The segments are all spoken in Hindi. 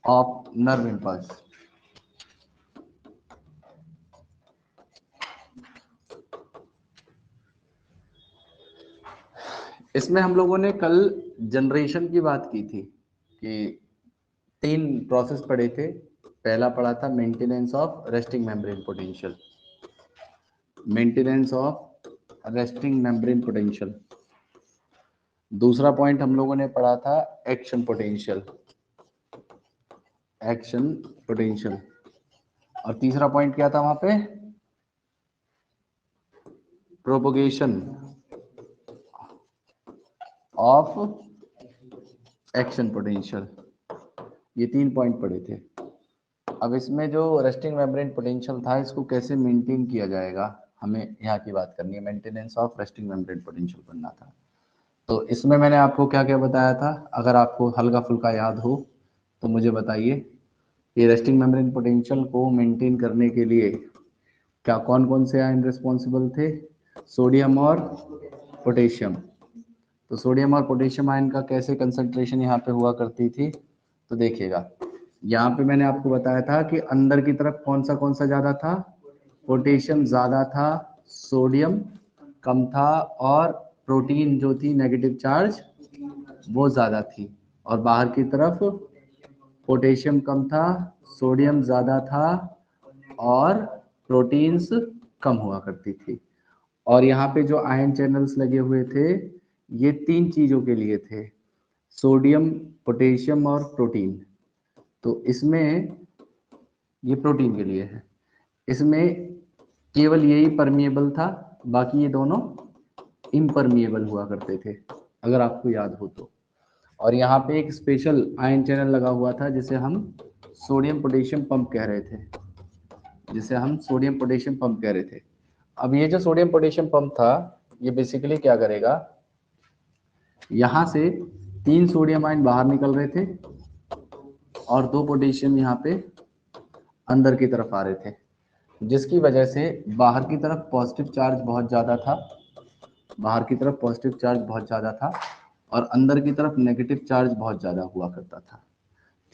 Of nerve impulse. इसमें हम लोगों ने कल जनरेशन की बात की थी कि 3 प्रोसेस पढ़े थे। पहला पढ़ा था maintenance of resting membrane potential, maintenance of resting membrane potential. दूसरा पॉइंट हम लोगों ने पढ़ा था एक्शन पोटेंशियल, एक्शन पोटेंशियल। और तीसरा पॉइंट क्या था वहां पे? Propagation of action potential. ये 3 पॉइंट पढ़े थे। अब इसमें जो रेस्टिंग मेम्ब्रेन पोटेंशियल था, इसको कैसे मेंटेन किया जाएगा, हमें यहाँ की बात करनी है। Maintenance of resting membrane potential बनना था। तो इसमें मैंने आपको क्या क्या बताया था, अगर आपको हल्का फुल्का याद हो तो मुझे बताइए। ये रेस्टिंग मेम्ब्रेन पोटेंशियल को मेंटेन करने के लिए क्या कौन कौन से आयन रिस्पॉन्सिबल थे? सोडियम और पोटेशियम। तो सोडियम और पोटेशियम आयन का कैसे कंसंट्रेशन यहाँ पे हुआ करती थी? तो देखिएगा, यहाँ पे मैंने आपको बताया था कि अंदर की तरफ कौन सा ज्यादा था? पोटेशियम ज्यादा था, सोडियम कम था, और प्रोटीन जो थी नेगेटिव चार्ज वो ज्यादा थी। और बाहर की तरफ पोटेशियम कम था, सोडियम ज्यादा था, और प्रोटीन्स कम हुआ करती थी। और यहाँ पे जो आयन चैनल्स लगे हुए थे, ये 3 चीजों के लिए थे, सोडियम, पोटेशियम और प्रोटीन। तो इसमें ये प्रोटीन के लिए है, इसमें केवल यही परमिएबल था, बाकी ये दोनों इम्परमिएबल हुआ करते थे, अगर आपको याद हो तो। और यहाँ पे एक स्पेशल आयन चैनल लगा हुआ था जिसे हम सोडियम पोटेशियम पंप कह रहे थे, जिसे हम सोडियम पोटेशियम पंप कह रहे थे। अब ये जो सोडियम पोटेशियम पंप था, ये बेसिकली क्या करेगा, यहाँ से 3 सोडियम आयन बाहर निकल रहे थे और 2 पोटेशियम यहाँ पे अंदर की तरफ आ रहे थे, जिसकी वजह से बाहर की तरफ पॉजिटिव चार्ज बहुत ज़्यादा था, बाहर की तरफ पॉजिटिव चार्ज बहुत ज़्यादा था, और अंदर की तरफ नेगेटिव चार्ज बहुत ज़्यादा हुआ करता था।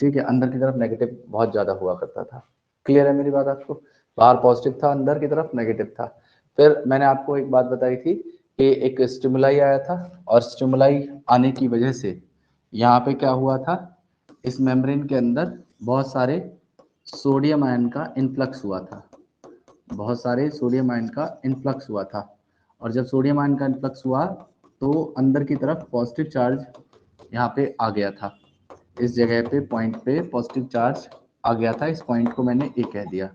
ठीक है, अंदर की तरफ नेगेटिव बहुत ज़्यादा हुआ करता था। क्लियर है मेरी बात आपको? बाहर पॉजिटिव था, अंदर की तरफ नेगेटिव था। फिर मैंने आपको एक बात बताई थी कि एक स्टिमुलाई आया था, और स्टिमुलाई आने की वजह से यहाँ पे क्या हुआ था, इस मेम्ब्रेन के अंदर बहुत सारे सोडियम आयन का इन्फ्लक्स हुआ था, बहुत सारे सोडियम आयन का इन्फ्लक्स हुआ था। और जब सोडियम आयन का इन्फ्लक्स हुआ तो अंदर की तरफ पॉजिटिव चार्ज यहाँ पे आ गया था, इस जगह पे पॉइंट पे पॉजिटिव चार्ज आ गया था, इस पॉइंट को मैंने ए कह दिया।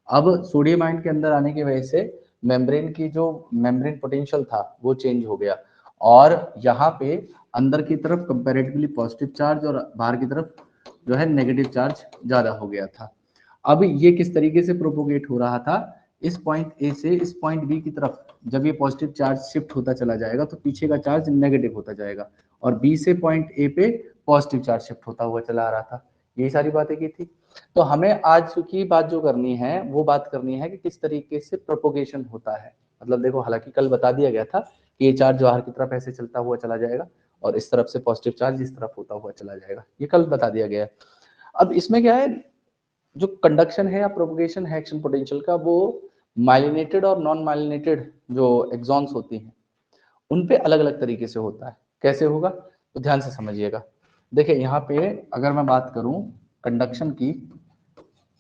अब सोडियम आयन के अंदर आने की वजह से मेम्ब्रेन की जो मेम्ब्रेन पोटेंशियल था वो चेंज हो गया, और यहाँ पे अंदर की तरफ कंपैरेटिवली पॉजिटिव चार्ज और बाहर की तरफ जो है नेगेटिव चार्ज ज्यादा हो गया था। अब ये किस तरीके से प्रोपोगेट हो रहा था, इस पॉइंट ए से इस पॉइंट बी की तरफ जब ये पॉजिटिव चार्ज शिफ्ट होता चला जाएगा तो पीछे का चार्ज नेगेटिव होता जाएगा, और बी से पॉइंट ए पे पॉजिटिव चार्ज शिफ्ट होता हुआ चला आ रहा था। यही सारी बातें की थी। तो हमें आज की बात जो करनी है वो बात करनी है कि किस तरीके से प्रोपोगेशन होता है। मतलब देखो, हालांकि कल बता दिया गया था कि ये चार्ज बाहर की तरफ ऐसे चलता हुआ चला जाएगा और इस तरफ से पॉजिटिव चार्ज इस तरफ होता हुआ चला जाएगा, ये कल बता दिया गया है। अब इसमें क्या है, जो कंडक्शन है या प्रोपगेशन है एक्शन पोटेंशियल का, वो माइलिनेटेड और नॉन माइलिनेटेड जो एक्सॉन्स होती हैं उन पे अलग अलग तरीके से होता है। कैसे होगा तो ध्यान से समझिएगा। देखिए यहाँ पे अगर मैं बात करूं कंडक्शन की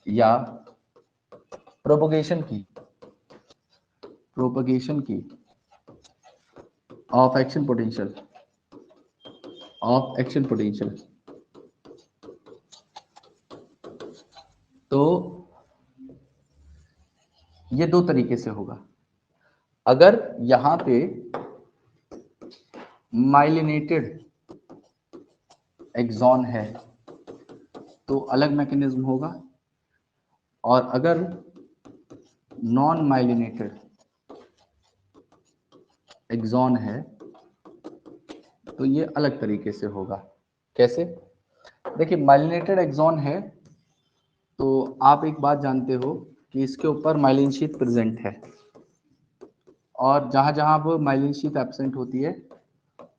या प्रोपगेशन की ऑफ एक्शन पोटेंशियल, तो ये 2 तरीके से होगा। अगर यहाँ पे माइलिनेटेड एक्सॉन है तो अलग मैकेनिज्म होगा, और अगर नॉन माइलिनेटेड एक्सॉन है तो ये अलग तरीके से होगा। कैसे? देखिए, माइलिनेटेड एक्सॉन है तो आप एक बात जानते हो कि इसके ऊपर माइलिन शीथ प्रेजेंट है, और जहां जहां वो माइलिन शीथ एब्सेंट होती है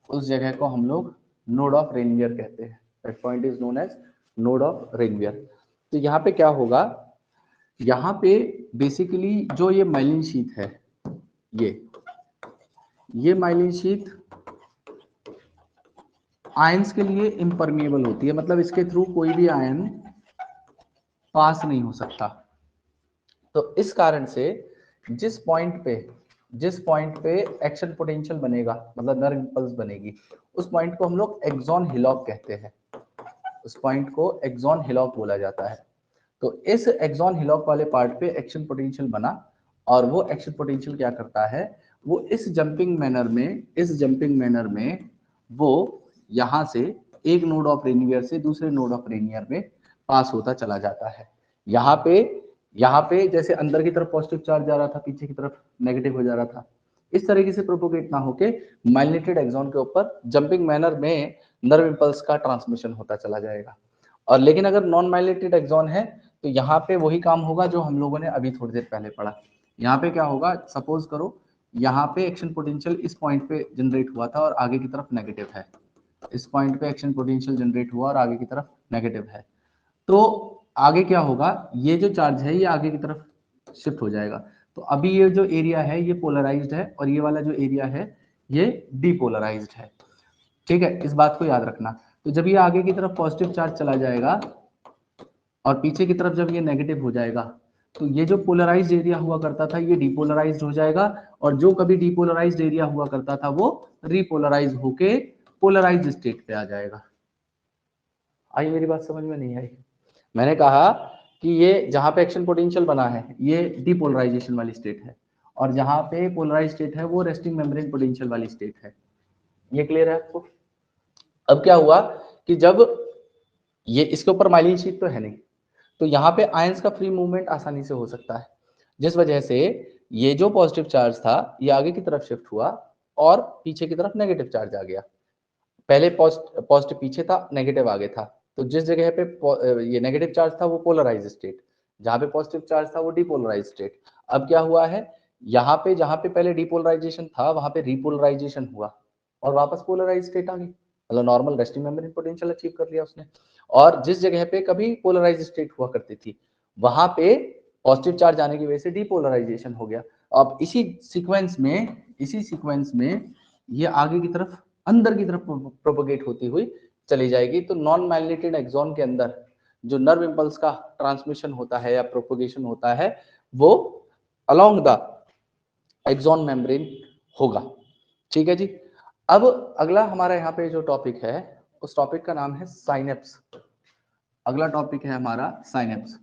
उस जगह को हम लोग नोड ऑफ रेनियर कहते हैं। That point is known as node of Ranvier. तो यहाँ पे क्या होगा, यहाँ पे बेसिकली जो ये माइलिन शीथ है, ये माइलिन शीथ आयंस के लिए इम्परमिएबल होती है, मतलब इसके थ्रू कोई भी आयन पास नहीं हो सकता। तो इस कारण से जिस पॉइंट पे एक्शन पोटेंशियल बनेगा, मतलब नर्व इंपल्स बनेगी, उस पॉइंट को हम लोग एक्सॉन हिलॉक कहते हैं। उस पॉइंट को एक्सॉन हिलॉक बोला जाता है। तो इस एक्सॉन हिलॉक वाले पार्ट पे एक्शन पोटेंशियल बना, और वो एक्शन पोटेंशियल क्या करता है, वो इस जंपिंग मैनर में वो यहां से एक नोड ऑफ रेनियर से दूसरे नोड ऑफ रेनियर में पास होता चला जाता है। यहाँ पे जैसे अंदर की तरफ पॉजिटिव चार्ज जा रहा था, पीछे की तरफ नेगेटिव हो जा रहा था, इस तरीके से प्रोपोगेट ना होके माइलिनेटेड एक्सॉन के ऊपर जंपिंग मैनर में नर्व इंपल्स का ट्रांसमिशन होता चला जाएगा। और लेकिन अगर नॉन माइलिनेटेड एक्सॉन है तो यहाँ पे वही काम होगा जो हम लोगों ने अभी थोड़ी देर पहले पढ़ा। यहाँ पे क्या होगा, सपोज करो यहाँ पे एक्शन पोटेंशियल इस पॉइंट पे जनरेट हुआ था और आगे की तरफ नेगेटिव है, इस पॉइंट पे एक्शन पोटेंशियल जनरेट हुआ और आगे की तरफ नेगेटिव है। तो आगे क्या होगा, ये जो चार्ज है ये आगे की तरफ शिफ्ट हो जाएगा। तो अभी ये जो एरिया है ये पोलराइज्ड है और ये वाला जो एरिया है ये डीपोलराइज्ड है। ठीक है, इस बात को याद रखना। तो जब ये आगे की तरफ पॉजिटिव चार्ज चला जाएगा और पीछे की तरफ जब ये नेगेटिव हो जाएगा, तो ये जो पोलराइज्ड एरिया हुआ करता था ये डीपोलराइज्ड हो जाएगा, और जो कभी डीपोलराइज्ड एरिया हुआ करता था वो रीपोलराइज होके पोलराइज्ड स्टेट पे आ जाएगा। आई मेरी बात समझ में नहीं आई? मैंने कहा कि ये जहां पे एक्शन पोटेंशियल बना है ये डीपोलराइजेशन वाली स्टेट है, और जहां पे पोलराइज स्टेट है वो रेस्टिंग मेम्ब्रेन पोटेंशियल वाली स्टेट है। ये क्लियर है आपको? अब क्या हुआ कि जब ये इसके ऊपर माइलिन शीट तो है नहीं, तो यहाँ पे आयंस का फ्री मूवमेंट आसानी से हो सकता है, जिस वजह से ये जो पॉजिटिव चार्ज था ये आगे की तरफ शिफ्ट हुआ और पीछे की तरफ नेगेटिव चार्ज आ गया। पहले पॉजिटिव पीछे था, नेगेटिव आगे था, तो जिस जगह पे ये नेगेटिव चार्ज था वो पोलराइज स्टेट, जहां पे पॉजिटिव चार्ज था वो डीपोलराइज स्टेट। अब क्या हुआ है, यहाँ पे जहां पे पहले डीपोलराइजेशन था वहां पे रीपोलराइजेशन हुआ और वापस पोलराइज स्टेट आ गई, मतलब normal resting membrane potential achieve कर लिया उसने। और जिस जगह पे कभी पोलराइज स्टेट हुआ करती थी वहां पे पॉजिटिव चार्ज आने की वजह से डीपोलराइजेशन हो गया। अब इसी सीक्वेंस में ये आगे की तरफ अंदर की तरफ प्रोपोगेट होती हुई चली जाएगी। तो नॉन माइलिनेटेड एक्सॉन के अंदर जो नर्व इंपल्स का ट्रांसमिशन होता है या प्रोपोगेशन होता है वो अलोंग द एक्सॉन मेम्ब्रेन होगा। ठीक है जी। अब अगला हमारा यहाँ पे जो टॉपिक है उस टॉपिक का नाम है साइनेप्स। अगला टॉपिक है हमारा साइनेप्स।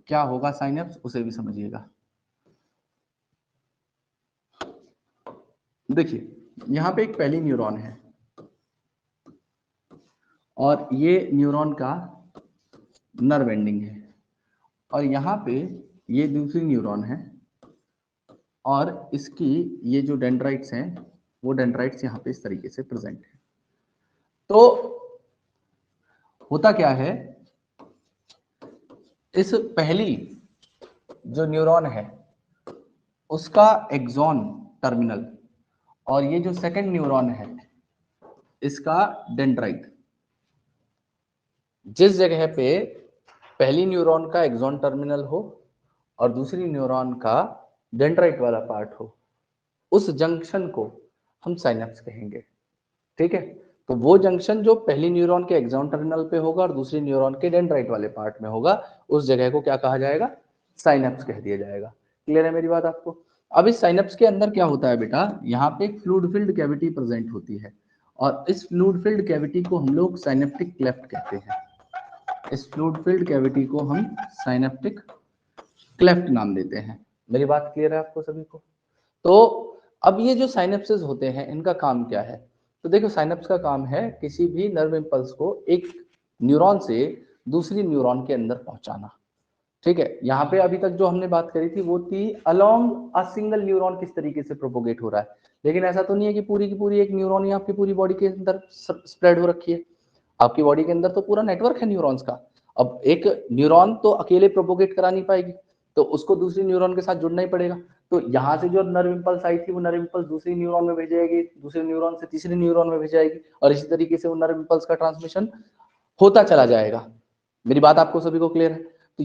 क्या होगा साइनेप्स उसे भी समझिएगा। देखिए यहाँ पे एक पहली न्यूरॉन है और ये न्यूरॉन का नर्व एंडिंग है, और यहाँ पे ये दूसरी न्यूरॉन है और इसकी ये जो डेंड्राइट्स हैं वो डेंड्राइट्स यहाँ पे इस तरीके से प्रेजेंट है। तो होता क्या है, इस पहली जो न्यूरॉन है उसका एक्सॉन टर्मिनल और ये जो सेकंड न्यूरॉन है इसका डेंड्राइट, जिस जगह पे पहली न्यूरॉन का एक्सॉन टर्मिनल हो और दूसरी न्यूरॉन का डेंड्राइट वाला पार्ट हो, उस जंक्शन को हम साइनेप्स कहेंगे। ठीक है, तो वो जंक्शन जो पहली न्यूरॉन के एक्सॉन टर्मिनल पे होगा और दूसरी न्यूरॉन के डेंड्राइट वाले पार्ट में होगा, उस जगह को क्या कहा जाएगा, साइनेप्स कह दिया जाएगा। क्लियर है मेरी बात आपको? अब इस साइनेप्स के अंदर क्या होता है बेटा, यहाँ पे एक फ्लूइड फिल्ड कैविटी प्रेजेंट होती है और इस फ्लूइड फिल्ड कैविटी को हम लोग साइनेप्टिक क्लेफ्ट कहते हैं। इस फ्लूइड फिल्ड कैविटी को हम साइनेप्टिक क्लेफ्ट नाम देते हैं। मेरी बात क्लियर है आपको सभी को? तो अब ये जो साइनेप्सेस होते हैं इनका काम क्या है, तो देखो साइनेप्स का काम है किसी भी नर्व इंपल्स को एक न्यूरॉन से दूसरी न्यूरॉन के अंदर पहुंचाना। ठीक है, यहाँ पे अभी तक जो हमने बात करी थी वो थी अलोंग अ सिंगल न्यूरॉन किस तरीके से प्रोपोगेट हो रहा है, लेकिन ऐसा तो नहीं है कि पूरी की पूरी एक न्यूरॉन ही आपकी पूरी बॉडी के अंदर स्प्रेड हो रखी है। आपकी बॉडी के अंदर तो पूरा नेटवर्क है न्यूरॉन्स का। अब एक न्यूरॉन तो अकेले प्रोपोगेट करा नहीं पाएगी, तो उसको दूसरी न्यूरॉन के साथ जुड़ना ही पड़ेगा। तो यहाँ से जो नर्व इंपल्स आई थी वो नर्व इंपल्स दूसरी न्यूरॉन में भेज जाएगी, दूसरे न्यूरॉन से तीसरी न्यूरॉन में भेज जाएगी, और इसी तरीके से वो नर्व इंपल्स का ट्रांसमिशन होता चला जाएगा। मेरी बात आपको सभी को क्लियर है? तो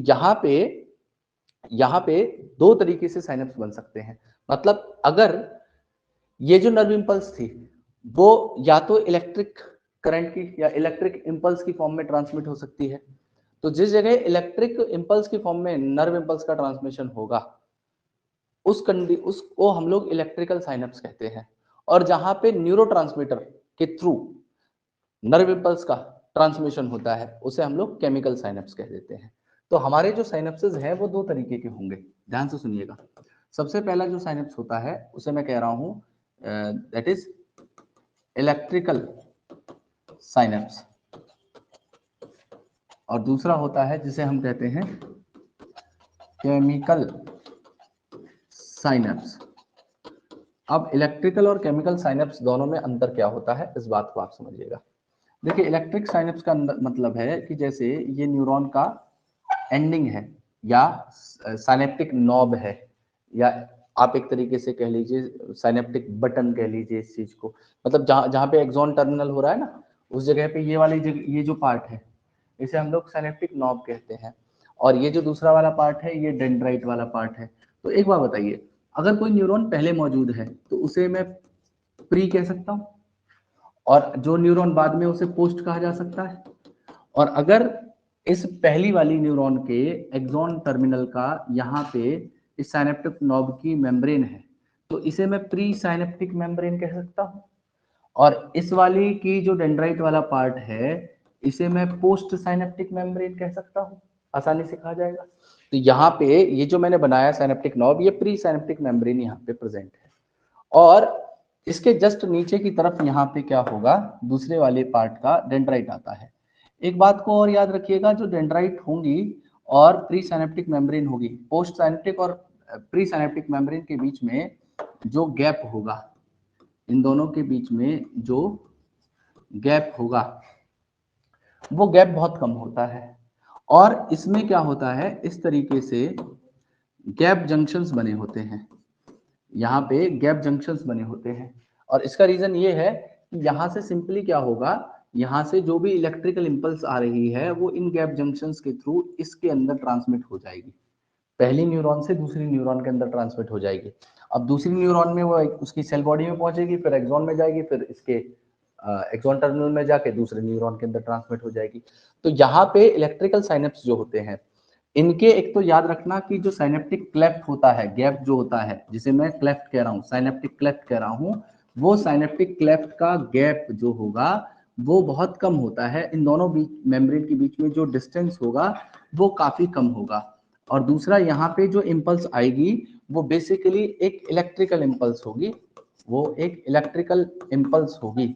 यहाँ पे दो तरीके से साइनेप्स बन सकते हैं। मतलब अगर ये जो नर्व इंपल्स थी वो या तो इलेक्ट्रिक करंट की या इलेक्ट्रिक इंपल्स की फॉर्म में ट्रांसमिट हो सकती है। तो जिस जगह इलेक्ट्रिक इंपल्स की फॉर्म में नर्व इंपल्स का ट्रांसमिशन होगा उसको हम लोग इलेक्ट्रिकल साइनेप्स कहते हैं। और जहां पे न्यूरोट्रांसमीटर के थ्रू नर्व इंपल्स का ट्रांसमिशन होता है उसे हम लोग केमिकल साइनेप्स कह देते हैं। तो हमारे जो साइनेप्सेस हैं वो दो तरीके के होंगे, ध्यान से सुनिएगा। सबसे पहला जो साइनेप्स होता है उसे मैं कह रहा हूं दैट इज इलेक्ट्रिकल साइनेप्स, और दूसरा होता है जिसे हम कहते हैं केमिकल साइनेप्स। अब इलेक्ट्रिकल और केमिकल साइनेप्स दोनों में अंतर क्या होता है इस बात को आप समझिएगा। देखिए इलेक्ट्रिक साइनेप्स का मतलब है कि जैसे ये न्यूरॉन का एंडिंग है या साइनेप्टिक नॉब है, या आप एक तरीके से कह लीजिए साइनेप्टिक बटन कह लीजिए इस चीज को। मतलब जहां जहां पे एक्सॉन टर्मिनल हो रहा है ना उस जगह पे ये वाली जगह, ये जो पार्ट है इसे हम लोग साइनेप्टिक नॉब कहते हैं, और ये जो दूसरा वाला पार्ट है ये डेंड्राइट वाला पार्ट है। तो एक बात बताइए, अगर कोई न्यूरॉन पहले मौजूद है तो उसे मैं प्री कह सकता हूँ, और जो न्यूरॉन बाद में उसे पोस्ट कहा जा सकता है। और अगर इस पहली वाली न्यूरॉन के एक्सॉन टर्मिनल का यहाँ पे इस साइनेप्टिक नॉब की मेम्ब्रेन है तो इसे मैं प्री साइनेप्टिक मेम्ब्रेन कह सकता हूँ, और इस वाली की जो डेंड्राइट वाला पार्ट है इसे मैं पोस्ट साइनेप्टिक मेम्ब्रेन कह सकता हूँ, आसानी से कहा जाएगा। तो यहाँ पे ये जो मैंने बनाया साइनेप्टिक नॉब ये प्री साइनेप्टिक मेम्ब्रेन यहाँ पे प्रेजेंट है, और इसके जस्ट नीचे की तरफ यहाँ पे क्या होगा दूसरे वाले पार्ट का डेंड्राइट आता है। एक बात को और याद रखिएगा, जो डेंड्राइट होंगी और प्री साइनेप्टिक मेम्ब्रेन होगी, पोस्ट साइनेप्टिक और प्री साइनेप्टिक मेम्ब्रेन के बीच में जो गैप होगा, इन दोनों के बीच में जो गैप होगा वो गैप बहुत कम होता है, और इसमें क्या होता है इस तरीके से गैप जंक्शंस बने होते हैं। यहाँ पे गैप जंक्शंस बने होते हैं, और इसका रीजन ये है कि यहाँ से सिंपली क्या होगा, यहाँ से जो भी इलेक्ट्रिकल इंपल्स आ रही है वो इन गैप जंक्शंस के थ्रू इसके अंदर ट्रांसमिट हो जाएगी, पहली न्यूरॉन से दूसरी न्यूरॉन के अंदर ट्रांसमिट हो जाएगी। अब दूसरी न्यूरॉन में वो उसकी सेल बॉडी में पहुंचेगी, फिर एक्सॉन में जाएगी, फिर इसके एक्सॉन टर्मिनल में जाके दूसरे न्यूरॉन के अंदर ट्रांसमिट हो जाएगी। तो यहाँ पे इलेक्ट्रिकल साइनेप्स जो होते हैं इनके एक तो याद रखना कि जो साइनेप्टिक क्लेफ्ट होता है, गैप जो होता है जिसे मैं क्लेफ्ट कह रहा हूँ, साइनेप्टिक क्लेफ्ट कह रहा हूँ, वो साइनेप्टिक क्लेफ्ट का गैप जो होगा वो बहुत कम होता है। इन दोनों बीच मेम्ब्रेन के बीच में जो डिस्टेंस होगा वो काफी कम होगा। और दूसरा यहाँ पे जो इम्पल्स आएगी वो बेसिकली एक इलेक्ट्रिकल इम्पल्स होगी, वो एक इलेक्ट्रिकल इम्पल्स होगी,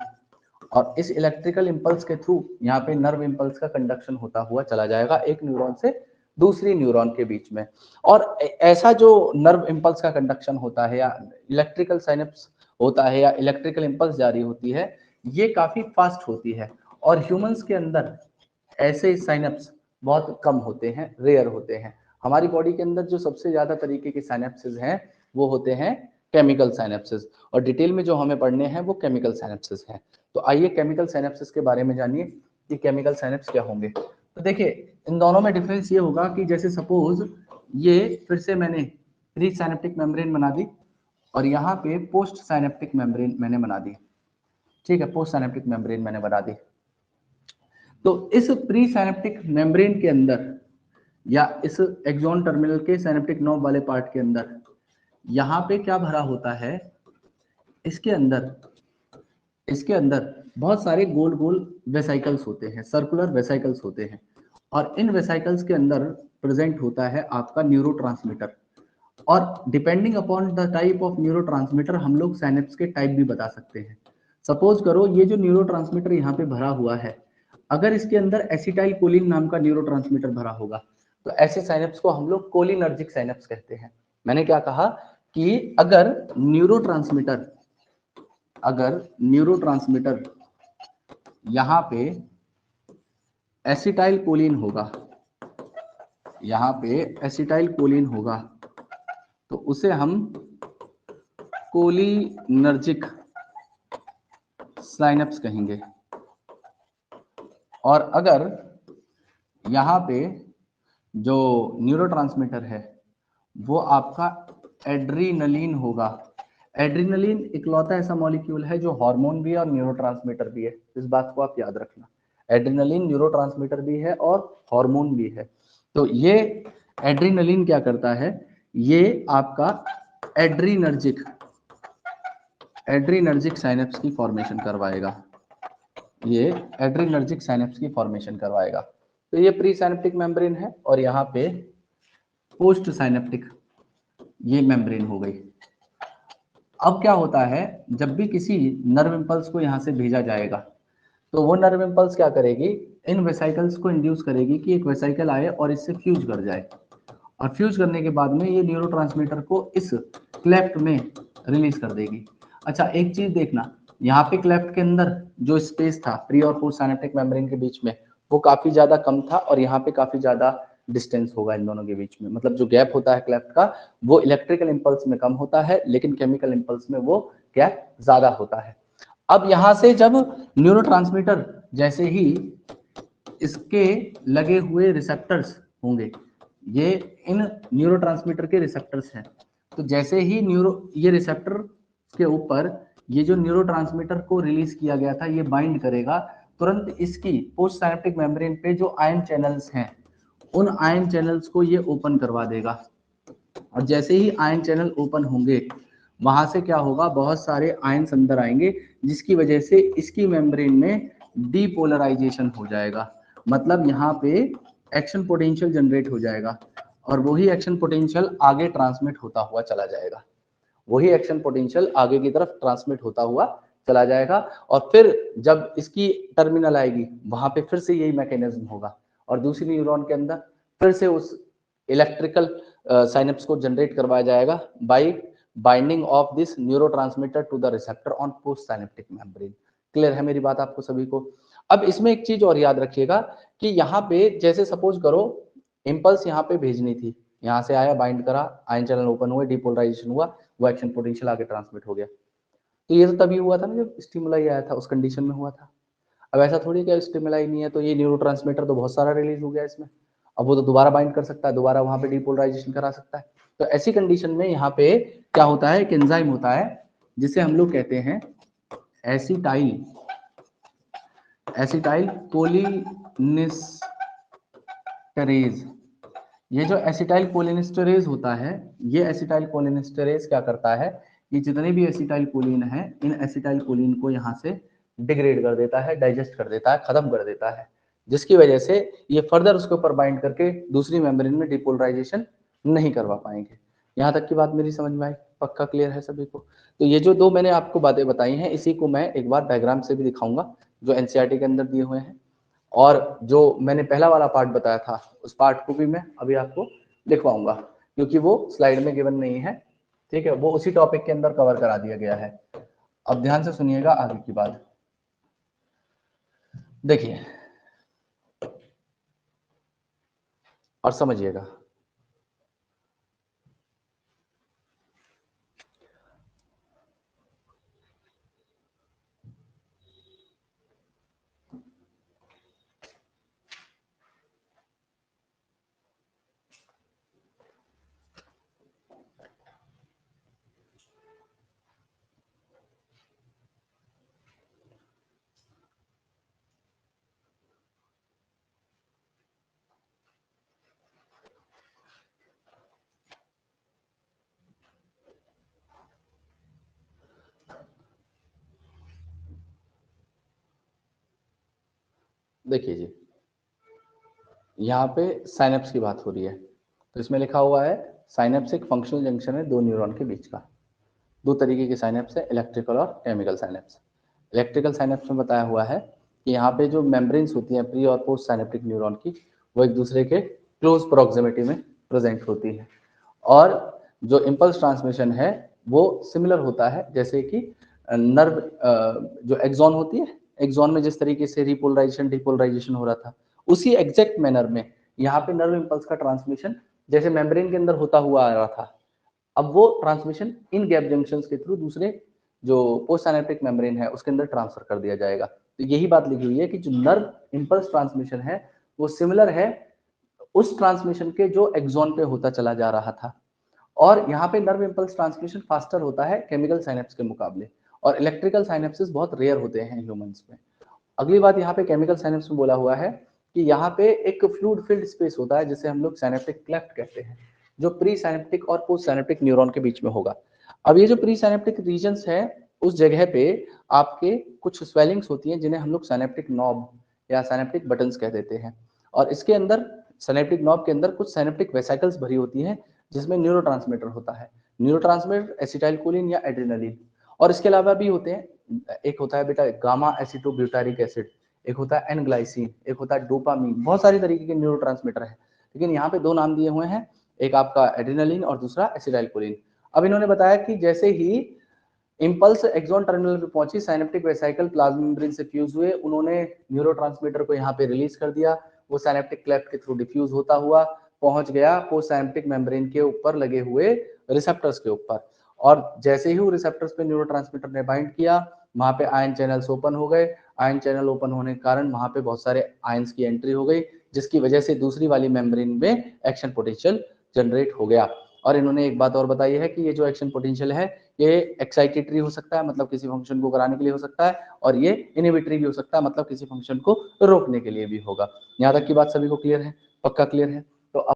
और इस इलेक्ट्रिकल इम्पल्स के थ्रू यहाँ पे नर्व इम्पल्स का कंडक्शन होता हुआ चला जाएगा एक न्यूरॉन से दूसरी न्यूरॉन के बीच में। और ऐसा जो नर्व इम्पल्स का कंडक्शन होता है या इलेक्ट्रिकल साइनेप्स होता है या इलेक्ट्रिकल इम्पल्स जारी होती है ये काफी फास्ट होती है, और ह्यूमंस के अंदर ऐसे साइनेप्स बहुत कम होते हैं, रेयर होते हैं। हमारी बॉडी के अंदर जो सबसे ज्यादा तरीके के साइनेप्सेस हैं वो होते हैं केमिकल साइनेप्सेस, और डिटेल में जो हमें पढ़ने हैं वो केमिकल साइनेप्सेस हैं। तो आइए केमिकल साइनेप्सेस के बारे में जानिए कि केमिकल साइनेप्स क्या होंगे। तो देखिए इन दोनों में डिफरेंस ये होगा कि जैसे सपोज ये फिर से मैंने प्री साइनेप्टिक मेम्ब्रेन बना दी और यहाँ पे पोस्ट साइनेप्टिक मेम्ब्रेन मैंने बना दी, ठीक है, पोस्ट साइनेप्टिक मेम्ब्रेन मैंने बना दी। तो इस प्री साइनेप्टिक मेम्ब्रेन के अंदर या इस एक्सॉन टर्मिनल के साइनेप्टिक नॉब वाले पार्ट के अंदर यहाँ पे क्या भरा होता है, इसके अंदर बहुत सारे गोल गोल वेसाइकल्स होते हैं, सर्कुलर वेसाइकल्स होते हैं, और इन वेसाइकल्स के अंदर प्रेजेंट होता है आपका न्यूरोट्रांसमीटर। और depending upon the type of neurotransmitter हम लोग साइनेप्स के टाइप भी बता सकते हैं। सपोज करो ये जो न्यूरोट्रांसमीटर यहाँ पे भरा हुआ है, अगर इसके अंदर एसिटाइल कोलिन नाम का न्यूरोट्रांसमीटर भरा होगा तो ऐसे साइनेप्स को हम लोग कोलिनर्जिक साइनेप्स कहते हैं। मैंने क्या कहा कि अगर न्यूरोट्रांसमीटर यहाँ पे एसिटाइल कोलिन होगा, यहाँ पे एसिटाइल कोलिन होगा तो उसे हम कोलिनर्जिक साइनेप्स कहेंगे। और अगर यहाँ पे जो न्यूरोट्रांसमीटर है वो आपका एड्रीनलिन होगा। एड्रीनलिन इकलौता ऐसा मॉलिक्यूल है जो हार्मोन भी है और न्यूरोट्रांसमीटर भी है, इस बात को आप याद रखना। एड्रीनलिन न्यूरोट्रांसमीटर भी है और हार्मोन भी है। तो ये एड्रीनलिन क्या करता है, ये आपका एड्रीनर्जिक साइनेप्स की फॉर्मेशन करवाएगा। ये एड्रीनर्जिक साइनेप्स की फॉर्मेशन करवाएगा। तो ये प्री साइनेप्टिक मेम्ब्रेन है और यहाँ पे पोस्ट साइनेप्टिक ये मेम्ब्रेन हो गई। अब क्या होता है, जब भी किसी नर्व इंपल्स को यहाँ से भेजा जाएगा तो वो नर्व इंपल्स क्या करेगी, इन वेसाइकल्स को इंड्यूस करेगी कि एक वेसाइकल आए और इससे फ्यूज कर जाए, और फ्यूज करने के बाद में ये न्यूरोट्रांसमीटर को इस क्लेफ्ट में रिलीज कर देगी। अच्छा एक चीज देखना, यहाँ पे क्लेफ्ट के अंदर जो स्पेस था प्री और पोस्ट साइनेप्टिक मेम्ब्रेन के बीच में वो काफी ज्यादा कम था, और यहाँ पे काफी ज्यादा डिस्टेंस होगा इन दोनों के बीच में। मतलब जो गैप होता है क्लेफ्ट का वो इलेक्ट्रिकल इंपल्स में कम होता है, लेकिन केमिकल इंपल्स में वो गैप ज्यादा होता है। अब यहाँ से जब न्यूरोट्रांसमीटर जैसे ही इसके लगे हुए रिसेप्टर्स होंगे, ये इन न्यूरोट्रांसमीटर के रिसेप्टर्स हैं, तो जैसे ही ये रिसेप्टर के ऊपर ये जो न्यूरोट्रांसमीटर को रिलीज किया गया था ये बाइंड करेगा, तुरंत इसकी पोस्ट साइनेप्टिक मेम्ब्रेन पे जो आयन चैनल्स हैं उन आयन चैनल्स को ये ओपन करवा देगा। और जैसे ही आयन चैनल ओपन होंगे वहां से क्या होगा, बहुत सारे आयन्स अंदर आएंगे जिसकी वजह से इसकी मेम्ब्रेन में डीपोलराइजेशन हो जाएगा। मतलब यहाँ पे एक्शन पोटेंशियल जनरेट हो जाएगा और वही एक्शन पोटेंशियल आगे ट्रांसमिट होता हुआ चला जाएगा, वही एक्शन पोटेंशियल आगे की तरफ ट्रांसमिट होता हुआ चला जाएगा। और फिर जब इसकी टर्मिनल आएगी वहां पे फिर से यही मैकेनिज्म होगा और दूसरी न्यूरॉन के अंदर फिर से उस इलेक्ट्रिकल साइनेप्स को जनरेट करवाया जाएगा by binding of this neurotransmitter to the receptor on post synaptic membrane. Clear है मेरी बात आपको सभी को? अब इसमें एक चीज और याद रखिएगा कि यहाँ पे जैसे सपोज करो इंपल्स यहाँ पे भेजनी थी, यहाँ से आया, बाइंड करा, आयन चैनल ओपन हुए, डीपोलराइजेशन हुआ, वो एक्शन पोटेंशियल आगे ट्रांसमिट हो गया। तो ये तो तभी हुआ था ना जब स्टिमुलाई आया था, उस कंडीशन में हुआ था। अब ऐसा थोड़ी क्या स्टिमुलाई नहीं है तो ये न्यूरोट्रांसमीटर तो बहुत सारा रिलीज हो गया इसमें, अब वो तो दोबारा बाइंड कर सकता है, दोबारा वहां पे डीपोलराइजेशन करा सकता है। तो ऐसी कंडीशन में यहाँ पे क्या होता है, एक एंजाइम होता है जिसे हम लोग कहते हैं एसिटाइल कोलिनिस्टरेज। ये जो एसिटाइल कोलिनिस्टरेज होता है, ये एसिटाइल कोलिनिस्टरेज क्या करता है, ये जितने भी एसिटाइल कोलिन है इन एसिटाइल कोलिन को यहाँ से डिग्रेड कर देता है, डाइजेस्ट कर देता है, खत्म कर देता है, जिसकी वजह से ये फर्दर उसके ऊपर बाइंड करके दूसरी मेम्ब्रेन में डिपोलराइजेशन नहीं करवा पाएंगे। यहाँ तक की बात मेरी समझ में आई? पक्का क्लियर है सभी को? तो ये जो दो मैंने आपको बातें बताई हैं इसी को मैं एक बार डायग्राम से भी दिखाऊंगा जो एनसीईआरटी के अंदर दिए हुए हैं, और जो मैंने पहला वाला पार्ट बताया था उस पार्ट को भी मैं अभी आपको लिखवाऊंगा क्योंकि वो स्लाइड में गिवन नहीं है, ठीक है, वो उसी टॉपिक के अंदर कवर करा दिया गया है। अब ध्यान से सुनिएगा आगे की बात, देखिए और समझिएगा। देखिए जी, यहाँ पे साइनेप्स की बात हो रही है, तो इसमें लिखा हुआ है साइनेप्स एक फंक्शनल जंक्शन है दो न्यूरॉन के बीच का। दो तरीके के साइनेप्स है, इलेक्ट्रिकल और केमिकल साइनेप्स। इलेक्ट्रिकल साइनेप्स में बताया हुआ है कि यहाँ पे जो मेम्ब्रेन्स होती हैं प्री और पोस्ट साइनेप्टिक न्यूरॉन की, वो एक दूसरे के क्लोज प्रॉक्सिमिटी में प्रेजेंट होती है, और जो इम्पल्स ट्रांसमिशन है वो सिमिलर होता है जैसे कि नर्व जो एक्सॉन होती है, एक्सॉन में जिस तरीके से रिपोलराइजेशन डिपोलराइजेशन हो रहा था उसी एग्जैक्ट मैनर में यहाँ पे नर्व इम्पल्स का ट्रांसमिशन जैसे मेम्ब्रेन के अंदर होता हुआ आ रहा था, अब वो ट्रांसमिशन इन गैप जंक्शंस के थ्रू दूसरे जो पोस्ट साइनेप्टिक मेम्ब्रेन है उसके अंदर ट्रांसफर कर दिया जाएगा। तो यही बात लिखी हुई है कि जो नर्व इंपल्स ट्रांसमिशन है वो सिमिलर है उस ट्रांसमिशन के जो एक्सॉन पे होता चला जा रहा था, और यहाँ पे नर्व इंपल्स ट्रांसमिशन फास्टर होता है केमिकल साइनेप्स के मुकाबले, और इलेक्ट्रिकल साइनेप्सिस बहुत रेयर होते हैं ह्यूमंस में। अगली बात यहाँ पे केमिकल साइनेप्स में बोला हुआ है कि यहाँ पे एक फ्लूइड फिल्ड स्पेस होता है जिसे हम लोग साइनेप्टिक क्लेफ्ट कहते हैं, जो प्री साइनेप्टिक और पोस्ट साइनेप्टिक न्यूरॉन के बीच में होगा। अब ये जो प्री साइनेप्टिक रीजन्स है उस जगह पे आपके कुछ स्वेलिंग्स होती हैं जिन्हें हम लोग साइनेप्टिक नॉब या साइनेप्टिक बटन्स कह देते हैं, और इसके अंदर साइनेप्टिक नॉब के अंदर कुछ साइनेप्टिक वेसिकल्स भरी होती हैं जिसमें न्यूरोट्रांसमीटर होता है, न्यूरोट्रांसमीटर एसिटाइलकोलिन या एड्रेनालिन, और इसके अलावा भी होते हैं, एक होता है बेटा गामा एसिटोब्यूटारिक एसिड, एक होता है एन ग्लाइसिन, एक होता है डोपामीन, बहुत सारी तरीके के न्यूरोट्रांसमीटर है, लेकिन यहाँ पे दो नाम दिए हुए हैं, एक आपका एड्रेनालिन और दूसरा एसिटाइलकोलिन। अब इन्होंने बताया कि जैसे ही इंपल्स एक्सॉन टर्मिनल पे पहुंची, साइनेप्टिक वेसिकल प्लाज्मा मेम्ब्रेन से फ्यूज हुए, उन्होंने न्यूरोट्रांसमीटर को यहाँ पे रिलीज कर दिया, वो साइनेप्टिक क्लेफ्ट के थ्रू डिफ्यूज होता हुआ पहुंच गया पोस्ट साइनेप्टिक मेम्ब्रेन के ऊपर लगे हुए रिसेप्टर्स के ऊपर, और जैसे ही वो रिसेप्टर्स पे न्यूरोट्रांसमीटर ने बाइंड किया, वहां पे आयन चैनल्स ओपन हो गए, आयन चैनल ओपन होने के कारण वहां पे बहुत सारे आयंस की एंट्री हो गई, जिसकी वजह से दूसरी वाली मेम्ब्रेन में एक्शन पोटेंशियल जनरेट हो गया। और इन्होंने एक बात और बताई है कि ये जो एक्शन पोटेंशियल है ये एक्साइटेटरी हो सकता है, मतलब किसी फंक्शन को कराने के लिए हो सकता है, और ये इनहिबिटरी भी हो सकता है, मतलब किसी फंक्शन को रोकने के लिए भी होगा। यहाँ तक की बात सभी को क्लियर है? पक्का क्लियर है?